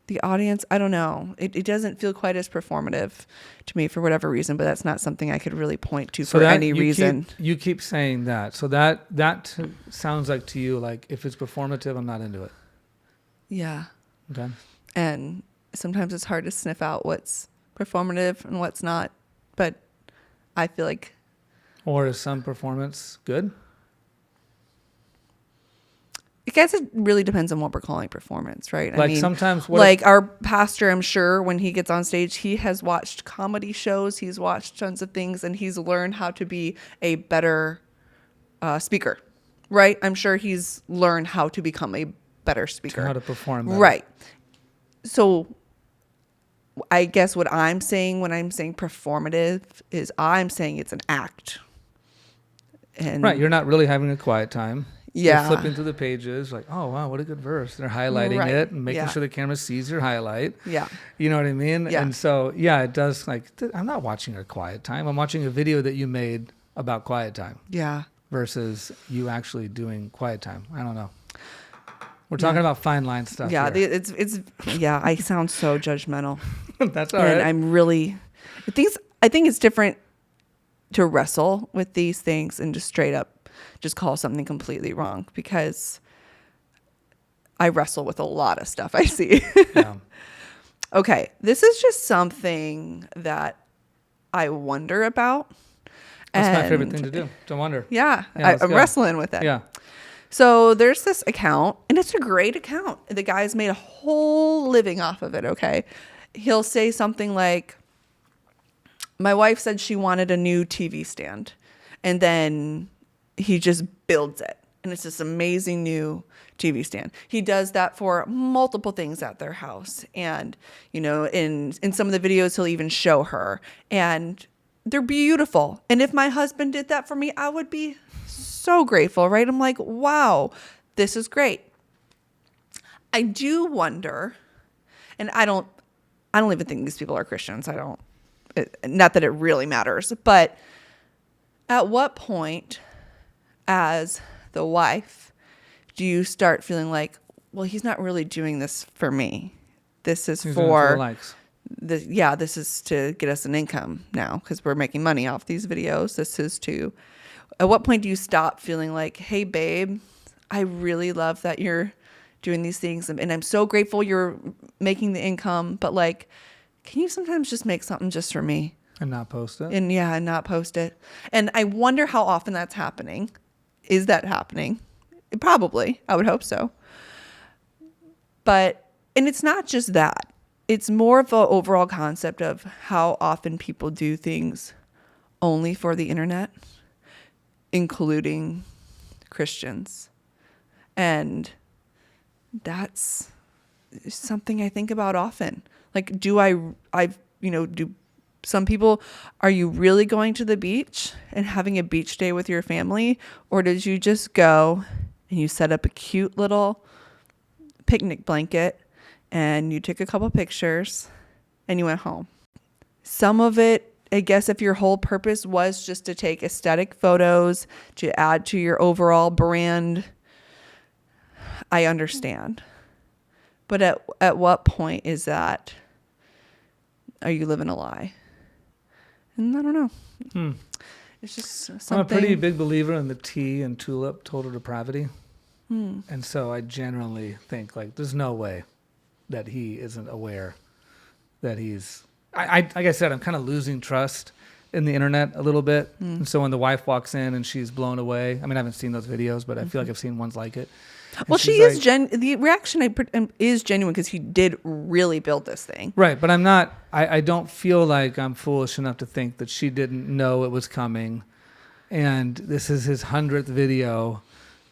the audience. I don't know. It doesn't feel quite as performative to me for whatever reason, but that's not something I could really point to for any reason. You keep saying that. So that sounds like to you, like, if it's performative, I'm not into it. Yeah. Okay. And sometimes it's hard to sniff out what's performative and what's not, but I feel like. Or is some performance good? I guess it really depends on what we're calling performance, right? Like, sometimes, our pastor, I'm sure when he gets on stage, he has watched comedy shows, he's watched tons of things, and he's learned how to be a better speaker, right? I'm sure he's learned how to become a better speaker. How to perform better. Right. So I guess what I'm saying when I'm saying performative is I'm saying it's an act. And right. You're not really having a quiet time. Yeah. You're flipping through the pages like, oh, wow, what a good verse. They're highlighting it and making sure the camera sees your highlight. Yeah. You know what I mean? Yeah. And so, yeah, it does. Like, I'm not watching a quiet time. I'm watching a video that you made about quiet time. Yeah. Versus you actually doing quiet time. I don't know. We're talking about fine line stuff. Yeah. Here. It's I sound so judgmental. That's all right. And I'm really, I think it's different to wrestle with these things and just straight up just call something completely wrong, because I wrestle with a lot of stuff I see. Yeah. Okay. This is just something that I wonder about. That's my favorite thing to do, to wonder. Yeah. I'm wrestling with it. Yeah. So there's this account, and it's a great account. The guy's made a whole living off of it, okay? He'll say something like, my wife said she wanted a new TV stand. And then he just builds it. And it's this amazing new TV stand. He does that for multiple things at their house. And, in some of the videos, he'll even show her. And they're beautiful. And if my husband did that for me, I would be so grateful, right? I'm like, wow, this is great. I do wonder, and I don't even think these people are Christians. Not that it really matters, but at what point as the wife do you start feeling like, well, he's not really doing this for me. This is for likes. This is to get us an income now because we're making money off these videos. At what point do you stop feeling like, hey, babe, I really love that you're doing these things. And I'm so grateful you're making the income. But like, can you sometimes just make something just for me? And not post it? And not post it. And I wonder how often that's happening. Is that happening? Probably. I would hope so. And it's not just that. It's more of an overall concept of how often people do things only for the internet, including Christians. And that's something I think about often. Like, do some people, are you really going to the beach and having a beach day with your family? Or did you just go and you set up a cute little picnic blanket and you took a couple pictures and you went home? Some of it, I guess, if your whole purpose was just to take aesthetic photos to add to your overall brand, I understand. But at what point is that, are you living a lie? And I don't know. It's just something. I'm a pretty big believer in the T and tulip, total depravity. And so I generally think, like, there's no way that he isn't aware that he's... like I said, I'm kind of losing trust in the internet a little bit. And so when the wife walks in and she's blown away, I mean, I haven't seen those videos, but I feel like I've seen ones like it. And well, she is the reaction is genuine because he did really build this thing. Right, but I'm not, I don't feel like I'm foolish enough to think that she didn't know it was coming. And this is his 100th video.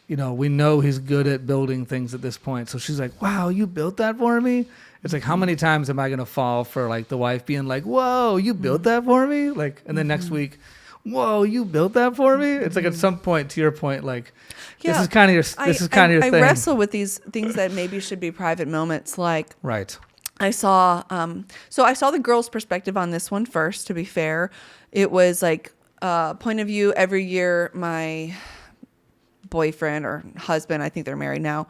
You know, we know he's good at building things at this point. So she's like, wow, you built that for me? It's like, how many times am I going to fall for, like, the wife being like, whoa, you built that for me? Like, and then next week, whoa, you built that for me? It's like, at some point, to your point, like, this is kind of your thing. I wrestle with these things that maybe should be private moments. Like, right. I saw the girl's perspective on this one first, to be fair. It was like, point of view every year, my boyfriend or husband, I think they're married now,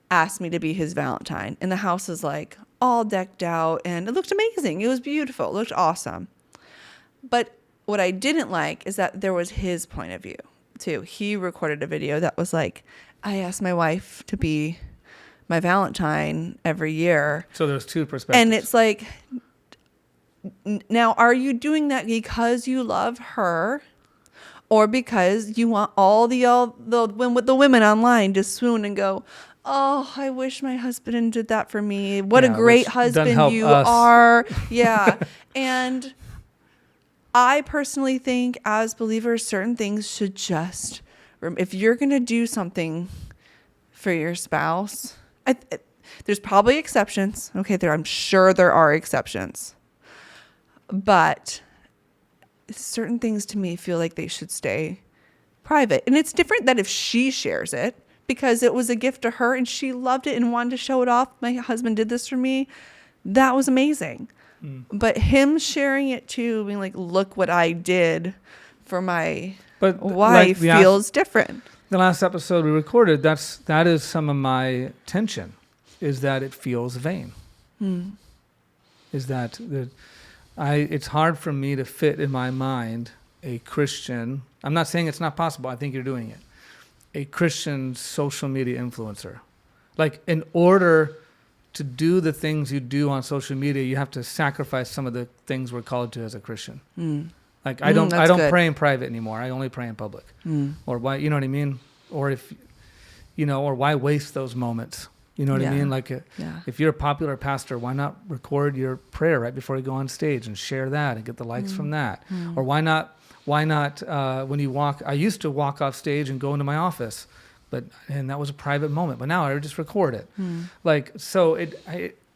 asked me to be his Valentine. And the house is like all decked out and it looked amazing. It was beautiful. It looked awesome. But what I didn't like is that there was his point of view too. He recorded a video that was like, I asked my wife to be my Valentine every year. So there's two perspectives. And it's like, now are you doing that because you love her? Or because you want all the women online to swoon and go, oh, I wish my husband did that for me. What a great husband you are. Yeah. And I personally think as believers, certain things should just, if you're going to do something for your spouse, there's probably exceptions. Okay. I'm sure there are exceptions. But certain things to me feel like they should stay private. And it's different that if she shares it because it was a gift to her and she loved it and wanted to show it off. My husband did this for me. That was amazing. But him sharing it too, being like, look what I did for my wife, feels different. The last episode we recorded, that is some of my tension, is that it feels vain. Is that it's hard for me to fit in my mind a Christian. I'm not saying it's not possible. I think you're doing it. A Christian social media influencer. Like, in order to do the things you do on social media, you have to sacrifice some of the things we're called to as a Christian. Like, I don't pray in private anymore. I only pray in public. Or why, you know what I mean? Or or why waste those moments? You know what I mean? Like, if you're a popular pastor, why not record your prayer right before you go on stage and share that and get the likes from that? Or why not when you walk? I used to walk off stage and go into my office, and that was a private moment. But now I just record it. Like, so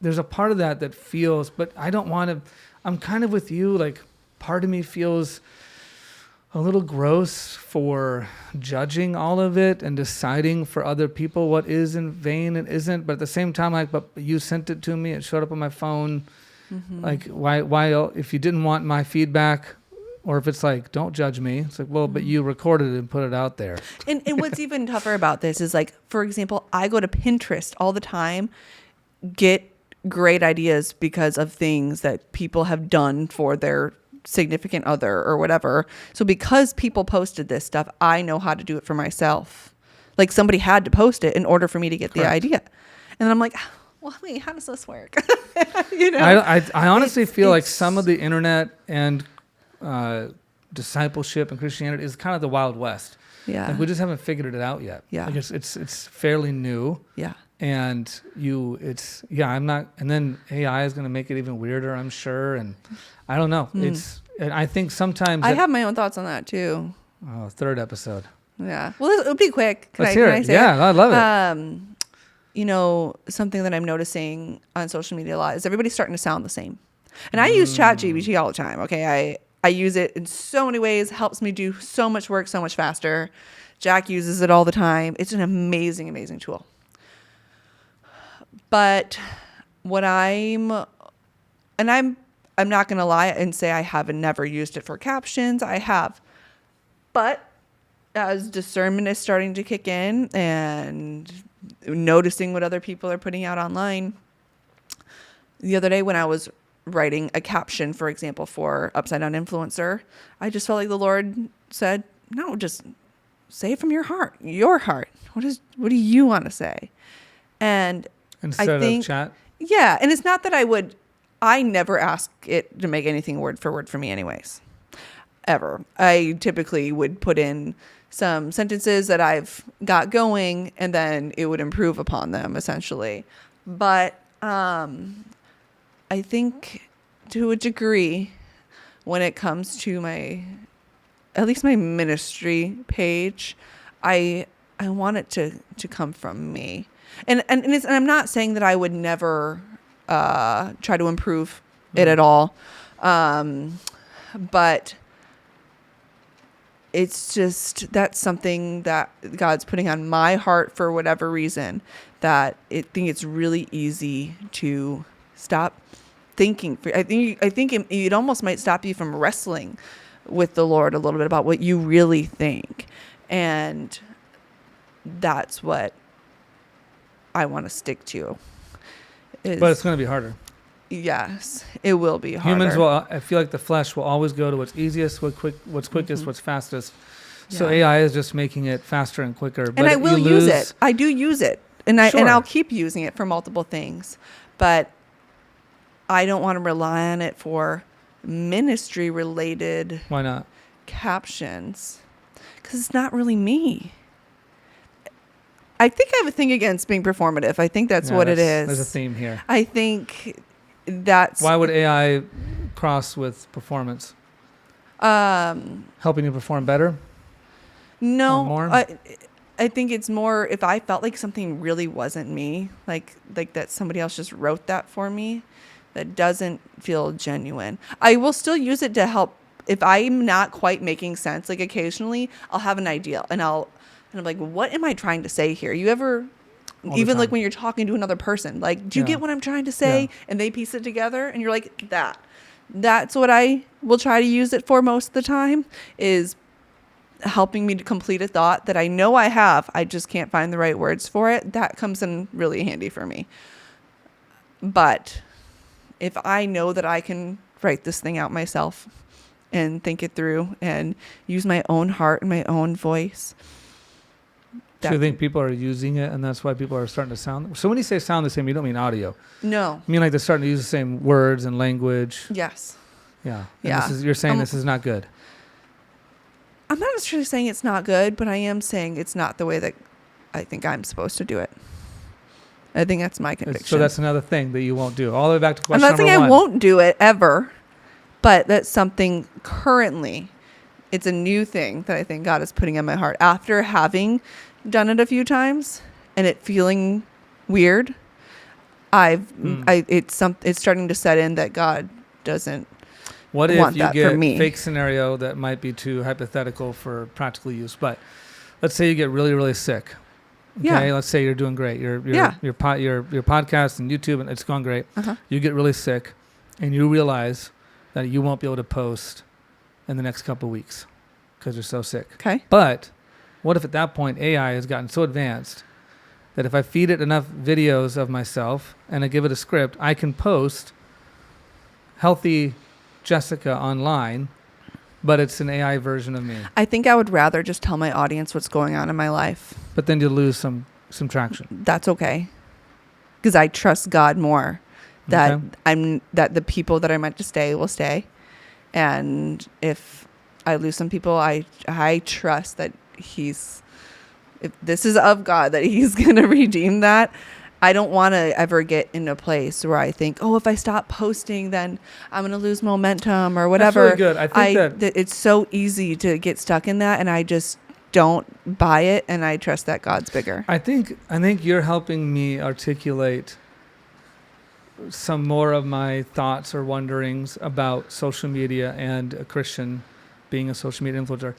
there's a part of that feels, but I don't want to. I'm kind of with you. Like, part of me feels a little gross for judging all of it and deciding for other people what is in vain and isn't. But at the same time, like, but you sent it to me. It showed up on my phone. Like, why, if you didn't want my feedback, or if it's like, don't judge me. It's like, well, but you recorded it and put it out there. And what's even tougher about this is, like, for example, I go to Pinterest all the time, get great ideas because of things that people have done for their significant other or whatever. So because people posted this stuff, I know how to do it for myself. Like, somebody had to post it in order for me to get the idea. And then I'm like, well, wait, how does this work? I honestly feel like some of the internet and discipleship and Christianity is kind of the Wild West. Yeah. Like, we just haven't figured it out yet. Yeah. Like, it's fairly new. Yeah. And I'm not, and then AI is going to make it even weirder, I'm sure. And I don't know. And I think sometimes I have my own thoughts on that too. Oh, third episode. Yeah. Well, it'll be quick. Let's hear it. Yeah, I love it. Something that I'm noticing on social media a lot is everybody's starting to sound the same. And I use ChatGPT all the time. Okay. I use it in so many ways, helps me do so much work so much faster. Jack uses it all the time. It's an amazing, amazing tool. But I'm not going to lie and say I haven't never used it for captions. I have. But as discernment is starting to kick in and noticing what other people are putting out online. The other day when I was writing a caption, for example, for Upside Down Influencer, I just felt like the Lord said, no, just say it from your heart. What do you want to say? And Instead of chat? Yeah. And it's not that I never ask it to make anything word for word for me anyways. Ever. I typically would put in some sentences that I've got going, and then it would improve upon them essentially. But I think to a degree, when it comes to at least my ministry page, I want it to come from me. And I'm not saying that I would never try to improve it at all. But it's just, that's something that God's putting on my heart for whatever reason, that I think it's really easy to stop thinking. I think it almost might stop you from wrestling with the Lord a little bit about what you really think. And that's what I want to stick to. But it's going to be harder. Yes, it will be harder. Humans I feel like the flesh will always go to what's easiest, what's quickest, what's fastest. So AI is just making it faster and quicker. But and I will use it. I do use it. And I'll keep using it for multiple things. But I don't want to rely on it for ministry related. Why not? Captions. Because it's not really me. I think I have a thing against being performative. I think that's what it is. There's a theme here. I think that's... Why would AI cross with performance? Helping you perform better? No. Or more? I think it's more if I felt like something really wasn't me, like that somebody else just wrote that for me, that doesn't feel genuine. I will still use it to help. If I'm not quite making sense, like occasionally I'll have an idea and I'm like, what am I trying to say here? You ever, even like when you're talking to another person, like, do you get what I'm trying to say? Yeah. And they piece it together and you're like, that's what I will try to use it for most of the time, is helping me to complete a thought that I know I have. I just can't find the right words for it. That comes in really handy for me. But if I know that I can write this thing out myself and think it through and use my own heart and my own voice. Do you think people are using it and that's why people are starting to sound? So when you say sound the same, you don't mean audio. No. You mean like they're starting to use the same words and language? Yes. Yeah. Yeah. You're saying this is not good. I'm not necessarily saying it's not good, but I am saying it's not the way that I think I'm supposed to do it. I think that's my conviction. So that's another thing that you won't do. All the way back to question number one. I'm not saying I won't do it ever, but that's something currently, it's a new thing that I think God is putting in my heart. After having done it a few times and it feeling weird, it's starting to set in that God doesn't What want if you that get for me. Fake scenario that might be too hypothetical for practical use, but let's say you get really, really sick. Okay, Yeah. let's say you're doing great. Your podcast and YouTube, and it's going great. Uh-huh. You get really sick, and you realize that you won't be able to post in the next couple of weeks because you're so sick. Okay. But what if at that point AI has gotten so advanced that if I feed it enough videos of myself and I give it a script, I can post healthy Jessica online, but it's an AI version of me. I think I would rather just tell my audience what's going on in my life. But then you lose some traction. That's okay. Because I trust God more that that the people that are meant to stay will stay. And if I lose some people, I trust that if this is of God, that he's going to redeem that. I don't want to ever get in a place where I think, if I stop posting, then I'm going to lose momentum or whatever. That's really good. I think that it's so easy to get stuck in that, and I just don't buy it, and I trust that God's bigger. I think you're helping me articulate some more of my thoughts or wonderings about social media and a Christian being a social media influencer.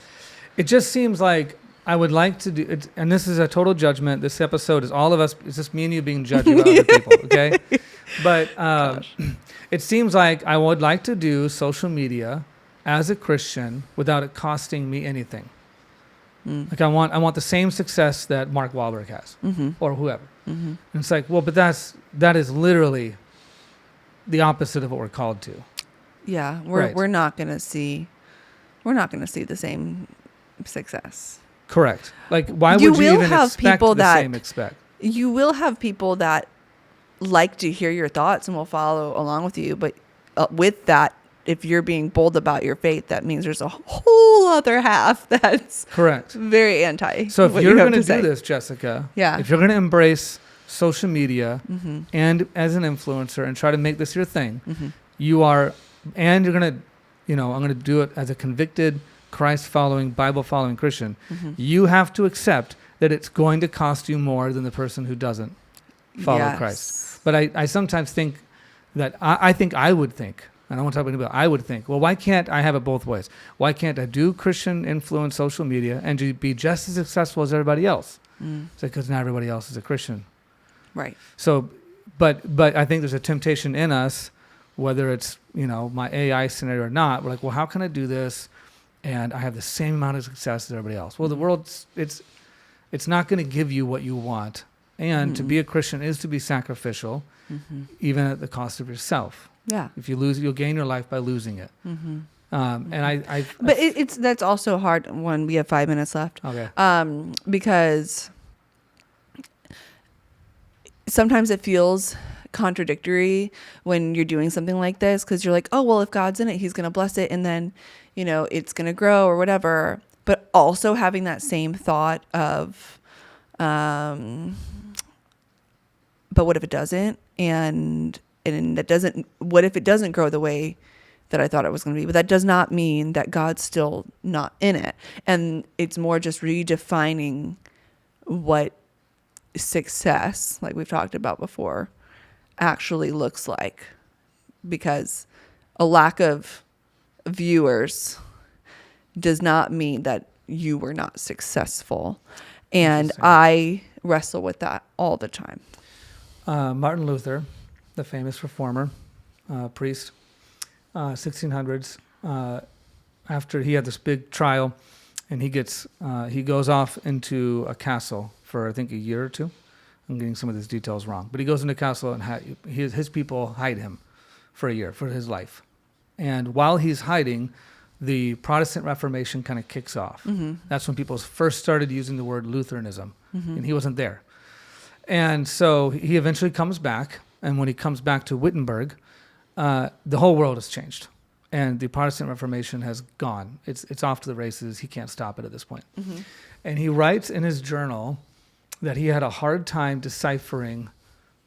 It just seems like I would like to do it, and this is a total judgment. This episode is all of us. It's just me and you being judged about other people, okay? But it seems like I would like to do social media as a Christian without it costing me anything. Like I want the same success that Mark Wahlberg has or whoever. And it's like, well, but that is literally the opposite of what we're called to. Yeah, we're not going to see the same success. Correct. Like, why would you even expect the same expect? You will have people that like to hear your thoughts and will follow along with you, but with that, if you're being bold about your faith, that means there's a whole other half that's correct, very anti. So if you're going to do this, Jessica, if you're going to embrace social media and as an influencer and try to make this your thing, you are, and you're going to, I'm going to do it as a convicted, Christ-following, Bible-following Christian. You have to accept that it's going to cost you more than the person who doesn't follow Christ. But I sometimes think that I would think, and I want to talk about anybody, I would think, well, why can't I have it both ways? Why can't I do Christian influence social media and be just as successful as everybody else? It's because not everybody else is a Christian. Right. So, but I think there's a temptation in us, whether it's, my AI scenario or not, we're like, well, how can I do this? And I have the same amount of success as everybody else. Well, the world, it's not going to give you what you want. And to be a Christian is to be sacrificial, even at the cost of yourself. Yeah. If you lose, you'll gain your life by losing it. And but that's also hard when we have 5 minutes left. Okay. Because sometimes it feels contradictory when you're doing something like this, because you're like, oh, well, if God's in it, he's going to bless it. And then, it's going to grow or whatever. But also having that same thought of, but what if it doesn't? And that doesn't, what if it doesn't grow the way that I thought it was going to be? But that does not mean that God's still not in it. And it's more just redefining what success, like we've talked about before, actually looks like. Because a lack of viewers does not mean that you were not successful. And I wrestle with that all the time. Martin Luther, the famous reformer, priest, 1600s, after he had this big trial, and he goes off into a castle for, I think, a year or two. I'm getting some of these details wrong. But he goes into a castle, and his people hide him for a year, for his life. And while he's hiding, the Protestant Reformation kind of kicks off. That's when people first started using the word Lutheranism, and he wasn't there. And so he eventually comes back, and when he comes back to Wittenberg, the whole world has changed, and the Protestant Reformation has gone. It's off to the races. He can't stop it at this point. And he writes in his journal that he had a hard time deciphering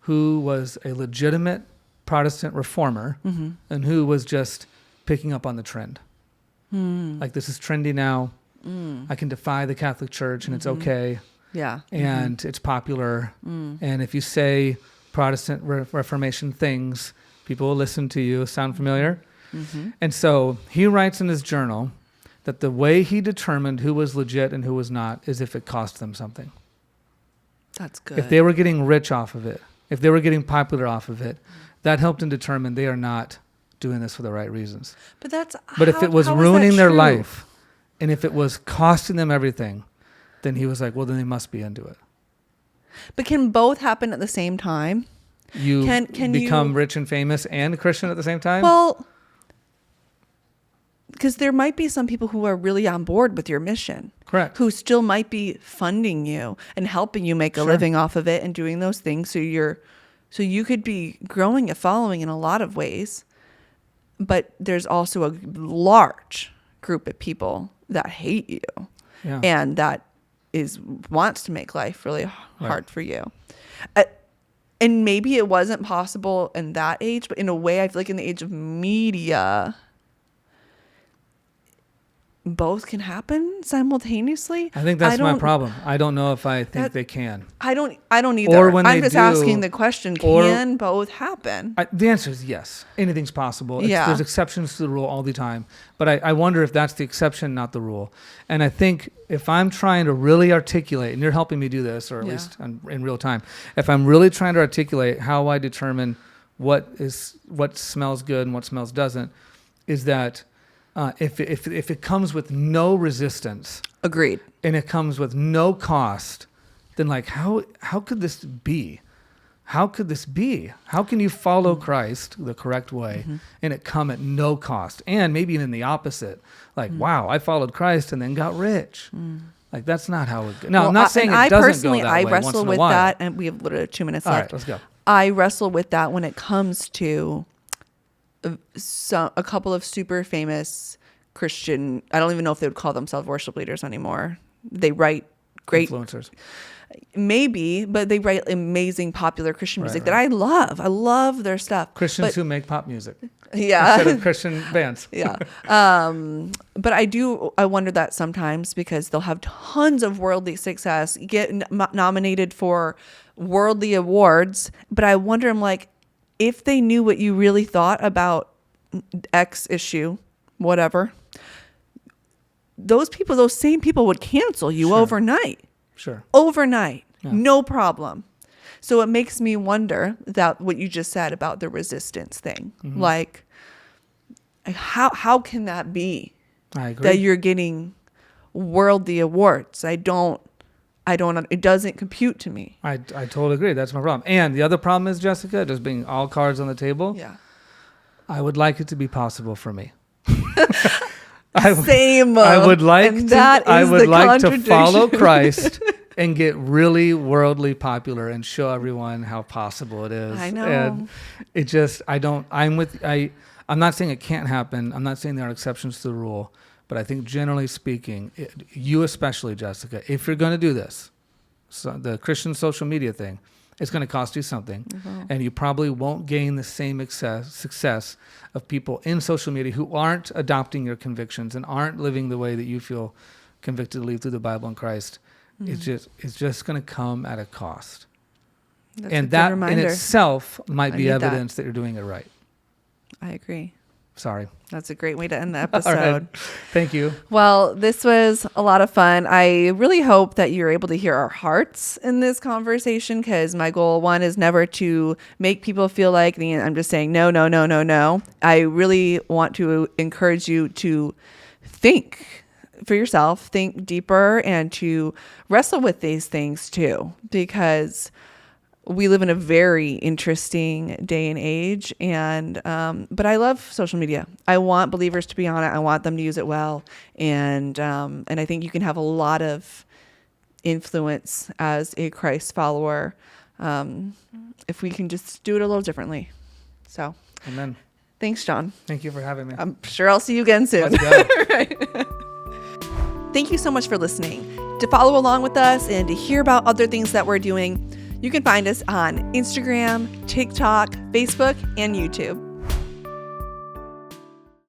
who was a legitimate Protestant reformer and who was just picking up on the trend. Like, this is trendy now. I can defy the Catholic Church, and it's okay. Yeah. And it's popular. And if you say Protestant Reformation things, people will listen to you. Sound familiar? And so he writes in his journal that the way he determined who was legit and who was not is if it cost them something. That's good. If they were getting rich off of it, if they were getting popular off of it, that helped him determine they are not doing this for the right reasons. But if it was ruining their life, and if it was costing them everything, then he was like, well, then they must be into it. But can both happen at the same time? You can become rich and famous and a Christian at the same time? Well, because there might be some people who are really on board with your mission. Correct. Who still might be funding you and helping you make a living off of it and doing those things. So you could be growing a following in a lot of ways. But there's also a large group of people that hate you. Yeah. And that wants to make life really hard for you. And maybe it wasn't possible in that age, but in a way, I feel like in the age of media, both can happen simultaneously. I think that's my problem. I don't know if I think they can. I don't either. Or when I'm just asking the question, can both happen? The answer is yes. Anything's possible. There's exceptions to the rule all the time. But I wonder if that's the exception, not the rule. And I think if I'm trying to really articulate, and you're helping me do this, or at least in real time, if I'm really trying to articulate how I determine what smells good and what smells doesn't, is that if it comes with no resistance, Agreed. and it comes with no cost, then like how could this be? How could this be? How can you follow Christ the correct way and it come at no cost? And maybe even the opposite. Like, wow, I followed Christ and then got rich. Like, that's not how it goes. No, I'm not saying it doesn't go that way. I wrestle with that, and we have literally 2 minutes left. All right, let's go. I wrestle with that when it comes to a couple of super famous Christian, I don't even know if they would call themselves worship leaders anymore. They write great Influencers. Maybe, but they write amazing popular Christian music that I love. I love their stuff. Christians who make pop music. Yeah. Instead of Christian bands. Yeah. But I wonder that sometimes because they'll have tons of worldly success, get nominated for worldly awards. But I wonder, I'm like, if they knew what you really thought about X issue, whatever, those same people would cancel you overnight. Sure. Overnight. Yeah. No problem. So it makes me wonder that what you just said about the resistance thing. Like, how can that be? I agree. That you're getting worldly awards? I don't, it doesn't compute to me. I totally agree. That's my problem. And the other problem is, Jessica, just being all cards on the table. Yeah. I would like it to be possible for me. Same. I would like to follow contradiction. Christ and get really worldly popular and show everyone how possible it is. I know. And it just, I'm not saying it can't happen. I'm not saying there are exceptions to the rule, but I think generally speaking, you especially, Jessica, if you're going to do this, so the Christian social media thing, it's going to cost you something, and you probably won't gain the same success of people in social media who aren't adopting your convictions and aren't living the way that you feel convicted to live through the Bible and Christ. It's just going to come at a cost. That's and a good that reminder. in itself might be need that. evidence that you're doing it right. I agree. Sorry. That's a great way to end the All episode. right. Thank you. Well, this was a lot of fun. I really hope that you're able to hear our hearts in this conversation, because my goal, one, is never to make people feel like I'm just saying no, no, no, no, no. I really want to encourage you to think for yourself, think deeper, and to wrestle with these things too, because we live in a very interesting day and age, and but I love social media. I want believers to be on it. I want them to use it well, and I think you can have a lot of influence as a Christ follower if we can just do it a little differently. So, Amen. Thanks, John. Thank you for having me. I'm sure I'll see you again soon. Let's go. Right. Thank you so much for listening. To follow along with us and to hear about other things that we're doing, you can find us on Instagram, TikTok, Facebook, and YouTube.